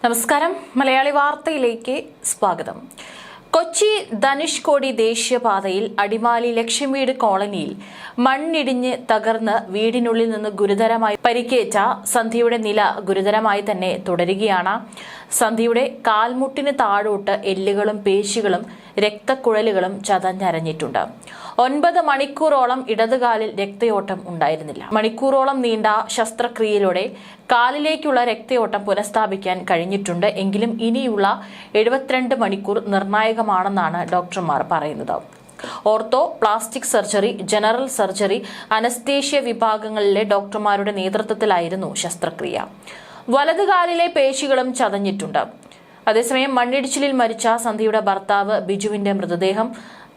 നമസ്കാരം. മലയാളി വാർത്തയിലേക്ക് സ്വാഗതം. കൊച്ചി ധനുഷ്കോടി ദേശീയപാതയിൽ അടിമാലി ലക്ഷ്മീട് കോളനിയിൽ മണ്ണിടിഞ്ഞ് തകർന്ന് വീടിനുള്ളിൽ നിന്ന് ഗുരുതരമായി പരിക്കേറ്റ സന്ധ്യയുടെ നില ഗുരുതരമായി തന്നെ തുടരുകയാണ്. സന്ധ്യയുടെ കാൽമുട്ടിന് താഴോട്ട് എല്ലുകളും പേശികളും രക്തക്കുഴലുകളും ചതഞ്ഞരഞ്ഞിട്ടുണ്ട്. 9 മണിക്കൂറോളം ഇടതുകാലിൽ രക്തയോട്ടം ഉണ്ടായിരുന്നില്ല. മണിക്കൂറോളം നീണ്ട ശസ്ത്രക്രിയയിലൂടെ കാലിലേക്കുള്ള രക്തയോട്ടം പുനഃസ്ഥാപിക്കാൻ കഴിഞ്ഞിട്ടുണ്ട്. എങ്കിലും ഇനിയുള്ള 72 മണിക്കൂർ നിർണായകമാണെന്നാണ് ഡോക്ടർമാർ പറയുന്നത്. Ortho, plastic surgery, general surgery, anaesthesia വിഭാഗങ്ങളിലെ ഡോക്ടർമാരുടെ നേതൃത്വത്തിലായിരുന്നു ശസ്ത്രക്രിയ. വലതുകാലിലെ പേശികളും ചതഞ്ഞിട്ടുണ്ട്. അതേസമയം മണ്ണിടിച്ചിലിൽ മരിച്ച സന്ധ്യയുടെ ഭർത്താവ് ബിജുവിന്റെ മൃതദേഹം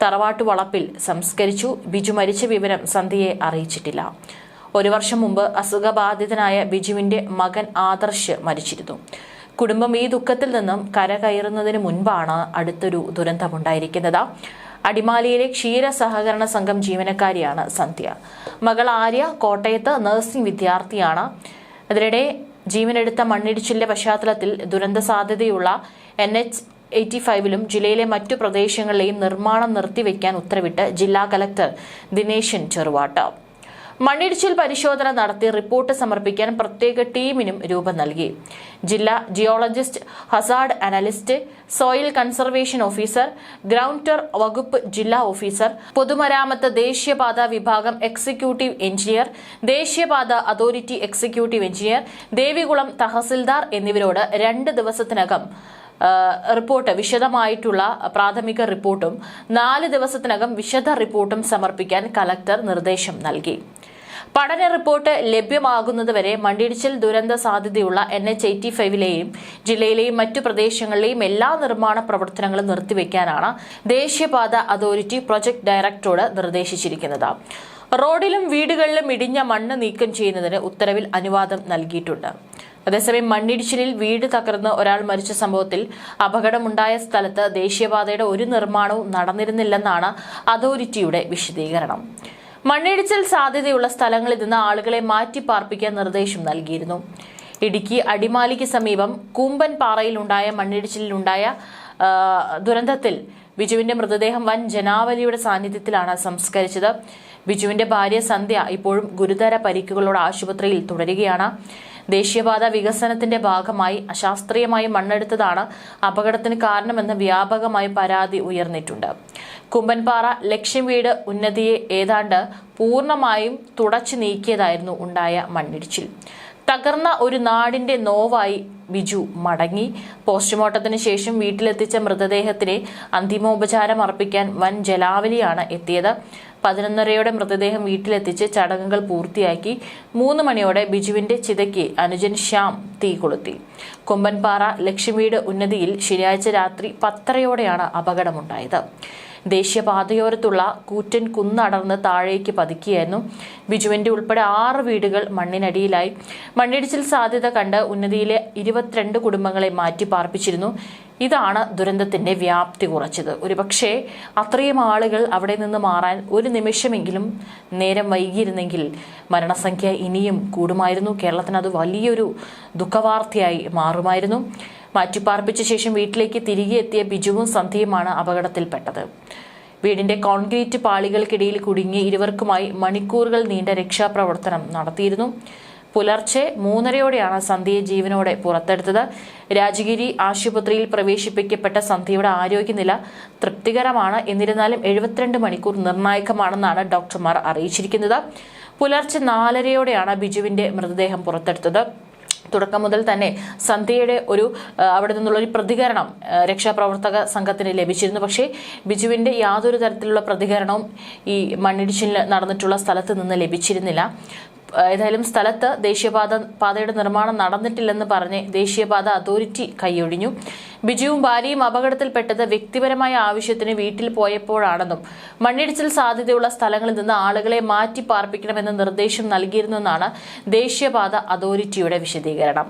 തറവാട്ടു വളപ്പിൽ സംസ്കരിച്ചു. ബിജു മരിച്ച വിവരം സന്ധ്യയെ അറിയിച്ചിട്ടില്ല. 1 വർഷം മുമ്പ് അസുഖബാധിതനായ ബിജുവിന്റെ മകൻ ആദർശ് മരിച്ചിരുന്നു. കുടുംബം ഈ ദുഃഖത്തിൽ നിന്നും കരകയറുന്നതിന് മുൻപാണ് അടുത്തൊരു ദുരന്തമുണ്ടായിരിക്കുന്നത്. അടിമാലിയിലെ ക്ഷീര സഹകരണ സംഘം ജീവനക്കാരിയാണ് സന്ധ്യ. മകൾ ആര്യ കോട്ടയത്ത് നഴ്സിംഗ് വിദ്യാർത്ഥിയാണ്. അതിനിടെ ജീവനെടുത്ത മണ്ണിടിച്ചിലിന്റെ പശ്ചാത്തലത്തിൽ ദുരന്ത സാധ്യതയുള്ള NH85 ജില്ലയിലെ മറ്റു പ്രദേശങ്ങളിലെയും നിർമ്മാണം നിർത്തിവെക്കാൻ ഉത്തരവിട്ട് ജില്ലാ കലക്ടർ ദിനേശൻ ചെറുവാട്ട്. മണ്ണിടിച്ചിൽ പരിശോധന നടത്തി റിപ്പോർട്ട് സമർപ്പിക്കാൻ പ്രത്യേക ടീമിനും രൂപം നൽകി. ജില്ലാ geologist, hazard analyst, soil conservation officer, groundwater വകുപ്പ് ജില്ലാ ഓഫീസർ, പൊതുമരാമത്ത് ദേശീയപാത വിഭാഗം എക്സിക്യൂട്ടീവ് എഞ്ചിനീയർ, ദേശീയപാത authority executive engineer, Devikulam tahsildar എന്നിവരോട് 2 ദിവസത്തിനകം റിപ്പോർട്ട് വിശദമായിട്ടുള്ള പ്രാഥമിക റിപ്പോർട്ടും 4 ദിവസത്തിനകം വിശദ റിപ്പോർട്ടും സമർപ്പിക്കാൻ കലക്ടർ നിർദ്ദേശം നൽകി. പഠന റിപ്പോർട്ട് ലഭ്യമാകുന്നതുവരെ മണ്ണിടിച്ചിൽ ദുരന്ത സാധ്യതയുള്ള NH85 ജില്ലയിലെയും മറ്റു പ്രദേശങ്ങളിലെയും എല്ലാ നിർമ്മാണ പ്രവർത്തനങ്ങളും നിർത്തിവെക്കാനാണ് ദേശീയപാത അതോറിറ്റി പ്രൊജക്ട് ഡയറക്ടറോട് നിർദ്ദേശിച്ചിരിക്കുന്നത്. റോഡിലും വീടുകളിലും ഇടിഞ്ഞ മണ്ണ് നീക്കം ചെയ്യുന്നതിന് ഉത്തരവിൽ അനുവാദം നൽകിയിട്ടുണ്ട്. അതേസമയം മണ്ണിടിച്ചിലിൽ വീട് തകർന്ന് ഒരാൾ മരിച്ച സംഭവത്തിൽ അപകടമുണ്ടായ സ്ഥലത്ത് ദേശീയപാതയുടെ ഒരു നിർമ്മാണവും നടന്നിരുന്നില്ലെന്നാണ് അതോറിറ്റിയുടെ വിശദീകരണം. മണ്ണിടിച്ചിൽ സാധ്യതയുള്ള സ്ഥലങ്ങളിൽ നിന്ന് ആളുകളെ മാറ്റിപ്പാർപ്പിക്കാൻ നിർദ്ദേശം നൽകിയിരുന്നു. ഇടുക്കി അടിമാലിക്ക് സമീപം കൂമ്പൻപാറയിലുണ്ടായ മണ്ണിടിച്ചിലിലുണ്ടായ ദുരന്തത്തിൽ ബിജുവിന്റെ മൃതദേഹം വൻ ജനാവലിയുടെ സാന്നിധ്യത്തിലാണ് സംസ്കരിച്ചത്. ബിജുവിന്റെ ഭാര്യ സന്ധ്യ ഇപ്പോഴും ഗുരുതര പരിക്കുകളോടെ ആശുപത്രിയിൽ തുടരുകയാണ്. ദേശീയപാത വികസനത്തിന്റെ ഭാഗമായി അശാസ്ത്രീയമായി മണ്ണെടുത്തതാണ് അപകടത്തിന് കാരണമെന്ന് വ്യാപകമായി പരാതി ഉയർന്നിട്ടുണ്ട്. കുമ്പൻപാറ ലക്ഷ്മീട് ഉന്നതിയെ ഏതാണ്ട് പൂർണ്ണമായും തുടച്ചു നീക്കിയതായിരുന്നു ഉണ്ടായ മണ്ണിടിച്ചിൽ. തകർന്ന ഒരു നാടിന്റെ നോവായി ബിജു മടങ്ങി. പോസ്റ്റ്മോർട്ടത്തിന് ശേഷം വീട്ടിലെത്തിച്ച മൃതദേഹത്തിന് അന്തിമോപചാരം അർപ്പിക്കാൻ വൻ ജലാവലിയാണ് എത്തിയത്. 11:30 മൃതദേഹം വീട്ടിലെത്തിച്ച് ചടങ്ങുകൾ പൂർത്തിയാക്കി. 3 മണിയോടെ ബിജുവിന്റെ ചിതയ്ക്ക് അനുജൻ ശ്യാം തീ കൊളുത്തി. കൊമ്പൻപാറ ലക്ഷ്മീട് ഉന്നതിയിൽ ശനിയാഴ്ച രാത്രി 10:30 അപകടമുണ്ടായത്. ദേശീയപാതയോരത്തുള്ള കൂറ്റൻ കുന്നടർന്ന് താഴേക്ക് പതിക്കുകയായിരുന്നു. ബിജുവിന്റെ ഉൾപ്പെടെ 6 വീടുകൾ മണ്ണിനടിയിലായി. മണ്ണിടിച്ചിൽ സാധ്യത കണ്ട് ഉന്നതിയിലെ 22 കുടുംബങ്ങളെ മാറ്റി പാർപ്പിച്ചിരുന്നു. ഇതാണ് ദുരന്തത്തിന്റെ വ്യാപ്തി കുറച്ചത്. ഒരുപക്ഷെ അത്രയും ആളുകൾ അവിടെ നിന്ന് മാറാൻ ഒരു നിമിഷമെങ്കിലും നേരം വൈകിയിരുന്നെങ്കിൽ മരണസംഖ്യ ഇനിയും കൂടുമായിരുന്നു. കേരളത്തിന് അത് വലിയൊരു ദുഃഖവാർത്തയായി മാറുമായിരുന്നു. മാറ്റിപ്പാർപ്പിച്ച ശേഷം വീട്ടിലേക്ക് തിരികെ എത്തിയ ബിജുവും സന്ധ്യയുമാണ് അപകടത്തിൽപ്പെട്ടത്. വീടിന്റെ കോൺക്രീറ്റ് പാളികൾക്കിടയിൽ കുടുങ്ങി ഇരുവർക്കുമായി മണിക്കൂറുകൾ നീണ്ട രക്ഷാപ്രവർത്തനം നടത്തിയിരുന്നു. പുലർച്ചെ 3:30 സന്ധ്യയെ ജീവനോടെ പുറത്തെടുത്തത്. രാജഗിരി ആശുപത്രിയിൽ പ്രവേശിപ്പിക്കപ്പെട്ട സന്ധ്യയുടെ ആരോഗ്യനില തൃപ്തികരമാണ്. എന്നിരുന്നാലും 72 മണിക്കൂർ നിർണായകമാണെന്നാണ് ഡോക്ടർമാർ അറിയിച്ചിരിക്കുന്നത്. പുലർച്ചെ 4:30 ബിജുവിന്റെ മൃതദേഹം പുറത്തെടുത്തത്. തുടക്കം മുതൽ തന്നെ സന്ധ്യയുടെ അവിടെ നിന്നുള്ള ഒരു പ്രതികരണം രക്ഷാപ്രവർത്തക സംഘത്തിന് ലഭിച്ചിരുന്നു. പക്ഷേ ബിജുവിന്റെ യാതൊരു തരത്തിലുള്ള പ്രതികരണവും ഈ മണ്ണിടിച്ചിൽ നടന്നിട്ടുള്ള സ്ഥലത്ത് നിന്ന് ലഭിച്ചിരുന്നില്ല. ഏതായാലും സ്ഥലത്ത് ദേശീയപാതയുടെ നിർമ്മാണം നടന്നിട്ടില്ലെന്ന് പറഞ്ഞ് ദേശീയപാത അതോറിറ്റി കൈയൊഴിഞ്ഞു. ബിജുവും ഭാര്യയും അപകടത്തിൽപ്പെട്ടത് വ്യക്തിപരമായ ആവശ്യത്തിന് വീട്ടിൽ പോയപ്പോഴാണെന്നും മണ്ണിടിച്ചിൽ സാധ്യതയുള്ള സ്ഥലങ്ങളിൽ നിന്ന് ആളുകളെ മാറ്റി പാർപ്പിക്കണമെന്ന നിർദ്ദേശം നൽകിയിരുന്നെന്നാണ് ദേശീയപാത അതോറിറ്റിയുടെ വിശദീകരണം.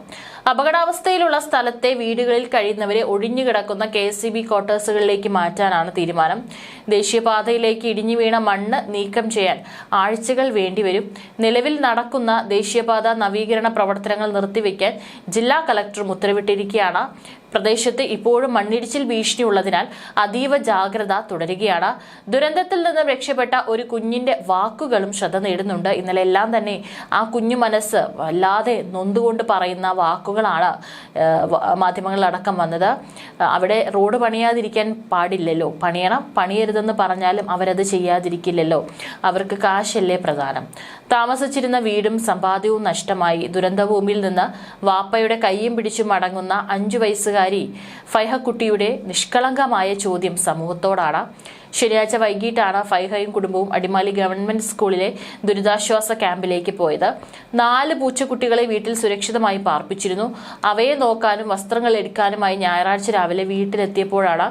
അപകടാവസ്ഥയിലുള്ള സ്ഥലത്തെ വീടുകളിൽ കഴിയുന്നവരെ ഒഴിഞ്ഞുകിടക്കുന്ന KSEB ക്വാർട്ടേഴ്സുകളിലേക്ക് മാറ്റാനാണ് തീരുമാനം. ദേശീയപാതയിലേക്ക് ഇടിഞ്ഞു വീണ മണ്ണ് നീക്കം ചെയ്യാൻ ആഴ്ചകൾ വേണ്ടിവരും. നിലവിൽ നടക്കുന്ന ദേശീയപാത നവീകരണ പ്രവർത്തനങ്ങൾ നിർത്തിവെക്കാൻ ജില്ലാ കളക്ടറും ഉത്തരവിട്ടിരിക്കുകയാണ്. പ്രദേശത്ത് ഇപ്പോഴും മണ്ണിടിച്ചിൽ ഭീഷണിയുള്ളതിനാൽ അതീവ ജാഗ്രത തുടരുകയാണ്. ദുരന്തത്തിൽ നിന്ന് രക്ഷപ്പെട്ട ഒരു കുഞ്ഞിന്റെ വാക്കുകളും ശ്രദ്ധ നേടുന്നുണ്ട്. ഇന്നലെ എല്ലാം തന്നെ ആ കുഞ്ഞു മനസ്സ് വല്ലാതെ നൊന്തുകൊണ്ട് പറയുന്ന വാക്കുകളാണ് മാധ്യമങ്ങളിലടക്കം വന്നത്. അവിടെ റോഡ് പണിയാതിരിക്കാൻ പാടില്ലല്ലോ, പണിയണം, പണിയരുതെന്ന് പറഞ്ഞാലും അവരത് ചെയ്യാതിരിക്കില്ലല്ലോ. അവർക്ക് കാശല്ലേ പ്രധാനം. താമസിച്ചിരുന്ന വീടും സമ്പാദ്യവും നഷ്ടമായി. ദുരന്തഭൂമിയിൽ നിന്ന് വാപ്പയുടെ കയ്യും പിടിച്ചു മടങ്ങുന്ന 5 വയസ്സുകാരി ഫൈഹക്കുട്ടിയുടെ നിഷ്കളങ്കമായ ചോദ്യം സമൂഹത്തോടാണ്. ശനിയാഴ്ച വൈകിട്ടാണ് ഫൈഹയും കുടുംബവും അടിമാലി ഗവൺമെന്റ് സ്കൂളിലെ ദുരിതാശ്വാസ ക്യാമ്പിലേക്ക് പോയത്. 4 പൂച്ചക്കുട്ടികളെ വീട്ടിൽ സുരക്ഷിതമായി പാർപ്പിച്ചിരുന്നു. അവയെ നോക്കാനും വസ്ത്രങ്ങൾ എടുക്കാനുമായി ഞായറാഴ്ച രാവിലെ വീട്ടിലെത്തിയപ്പോഴാണ്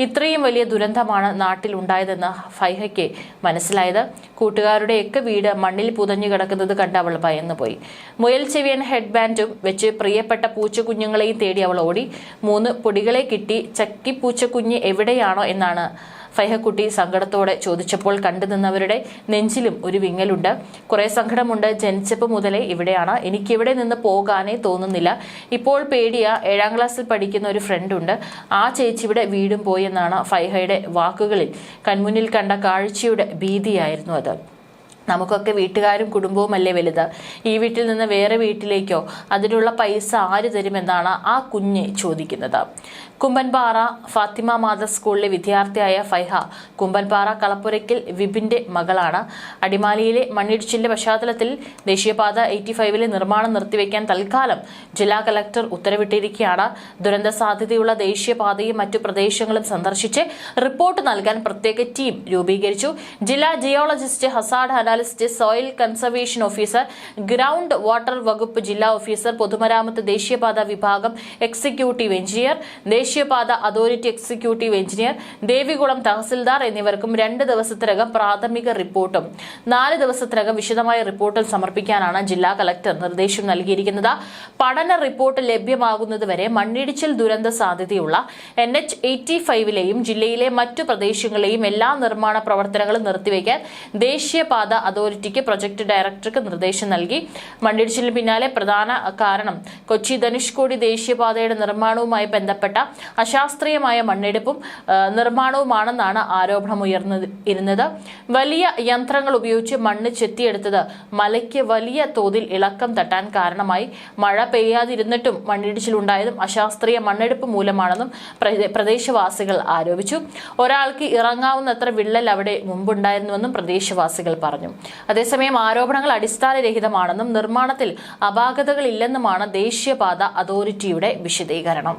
ഇത്രയും വലിയ ദുരന്തമാണ് നാട്ടിൽ ഉണ്ടായതെന്ന് ഫൈഹയ്ക്ക് മനസ്സിലായത്. കൂട്ടുകാരുടെയൊക്കെ വീട് മണ്ണിൽ പുതഞ്ഞു കിടക്കുന്നത് കണ്ട് അവൾ ഭയന്നുപോയി. മുയൽ ചെവിയൻ ഹെഡ് ബാൻഡും വെച്ച് പ്രിയപ്പെട്ട പൂച്ചക്കുഞ്ഞുങ്ങളെയും തേടി അവൾ ഓടി. 3 പൊടികളെ കിട്ടി. ചക്കിപ്പൂച്ചക്കുഞ്ഞ് എവിടെയാണോ എന്നാണ് ഫൈഹക്കുട്ടി സങ്കടത്തോടെ ചോദിച്ചപ്പോൾ കണ്ടുനിന്നവരുടെ നെഞ്ചിലും ഒരു വിങ്ങലുണ്ട്. കുറെ സങ്കടമുണ്ട്. ജനിച്ചപ്പോൾ മുതലേ ഇവിടെയാണ്. എനിക്കിവിടെ നിന്ന് പോകാനേ തോന്നുന്നില്ല. ഇപ്പോൾ പേടിയ 7ാം ക്ലാസ്സിൽ പഠിക്കുന്ന ഒരു ഫ്രണ്ടുണ്ട്. ആ ചേച്ചിയുടെ വീടും പോയി എന്നാണ് ഫൈഹയുടെ വാക്കുകളിൽ കൺമുന്നിൽ കണ്ട കാഴ്ചയുടെ ഭീതിയായിരുന്നു അത്. നമുക്കൊക്കെ വീട്ടുകാരും കുടുംബവും അല്ലേ വലുത്. ഈ വീട്ടിൽ നിന്ന് വേറെ വീട്ടിലേക്കോ അതിനുള്ള പൈസ ആര് തരുമെന്നാണ് ആ കുഞ്ഞ് ചോദിക്കുന്നത്. കുമ്പൻപാറ ഫാത്തിമ മാത സ്കൂളിലെ വിദ്യാർത്ഥിയായ ഫൈഹ കുമ്പൻപാറ കളപ്പുരയ്ക്കൽ വിപിന്റെ മകളാണ്. അടിമാലിയിലെ മണ്ണിടിച്ചിലിന്റെ പശ്ചാത്തലത്തിൽ ദേശീയപാത 85-ലെ നിർമ്മാണം നിർത്തിവെക്കാൻ തൽക്കാലം ജില്ലാ കളക്ടർ ഉത്തരവിട്ടിരിക്കുകയാണ്. ദുരന്ത സാധ്യതയുള്ള ദേശീയപാതയും മറ്റു പ്രദേശങ്ങളും സന്ദർശിച്ച് റിപ്പോർട്ട് നൽകാൻ പ്രത്യേക ടീം രൂപീകരിച്ചു. ജില്ലാ geologist, Hazard analyst, soil conservation officer, ground water വകുപ്പ് ജില്ലാ ഓഫീസർ, പൊതുമരാമത്ത് ദേശീയപാത വിഭാഗം എക്സിക്യൂട്ടീവ് എഞ്ചിനീയർ, ദേശീയപാത authority executive engineer, Devikulam tahsildar എന്നിവർക്കും 2 ദിവസത്തിനകം പ്രാഥമിക റിപ്പോർട്ടും 4 ദിവസത്തിനകം വിശദമായ റിപ്പോർട്ടും സമർപ്പിക്കാനാണ് ജില്ലാ കളക്ടർ നിർദ്ദേശം നൽകിയിരിക്കുന്നത്. പഠന റിപ്പോർട്ട് ലഭ്യമാകുന്നതുവരെ മണ്ണിടിച്ചിൽ ദുരന്ത സാധ്യതയുള്ള NH 85-ലെയും ജില്ലയിലെ മറ്റു പ്രദേശങ്ങളിലെയും എല്ലാ നിർമ്മാണ പ്രവർത്തനങ്ങളും നിർത്തിവെക്കാൻ ദേശീയപാത അതോറിറ്റിക്ക് പ്രൊജക്ട് ഡയറക്ടർക്ക് നിർദ്ദേശം നൽകി. മണ്ണിടിച്ചിലിന് പിന്നാലെ പ്രധാന കാരണം കൊച്ചി ധനുഷ്കോടി ദേശീയപാതയുടെ നിർമ്മാണവുമായി ബന്ധപ്പെട്ട അശാസ്ത്രീയമായ മണ്ണെടുപ്പും നിർമ്മാണവുമാണെന്നാണ് ആരോപണം ഉയർന്നിരുന്നത്. വലിയ യന്ത്രങ്ങൾ ഉപയോഗിച്ച് മണ്ണ് ചെത്തിയെടുത്തത് മലയ്ക്ക് വലിയ തോതിൽ ഇളക്കം തട്ടാൻ കാരണമായി. മഴ പെയ്യാതിരുന്നിട്ടും മണ്ണിടിച്ചിലുണ്ടായതും അശാസ്ത്രീയ മണ്ണെടുപ്പ് മൂലമാണെന്നും പ്രദേശവാസികൾ ആരോപിച്ചു. ഒരാൾക്ക് ഇറങ്ങാവുന്നത്ര വിള്ളൽ അവിടെ മുമ്പുണ്ടായിരുന്നുവെന്നും പ്രദേശവാസികൾ പറഞ്ഞു. അതേസമയം ആരോപണങ്ങൾ അടിസ്ഥാനരഹിതമാണെന്നും നിർമ്മാണത്തിൽ അപാകതകളില്ലെന്നുമാണ് ദേശീയപാത അതോറിറ്റിയുടെ വിശദീകരണം.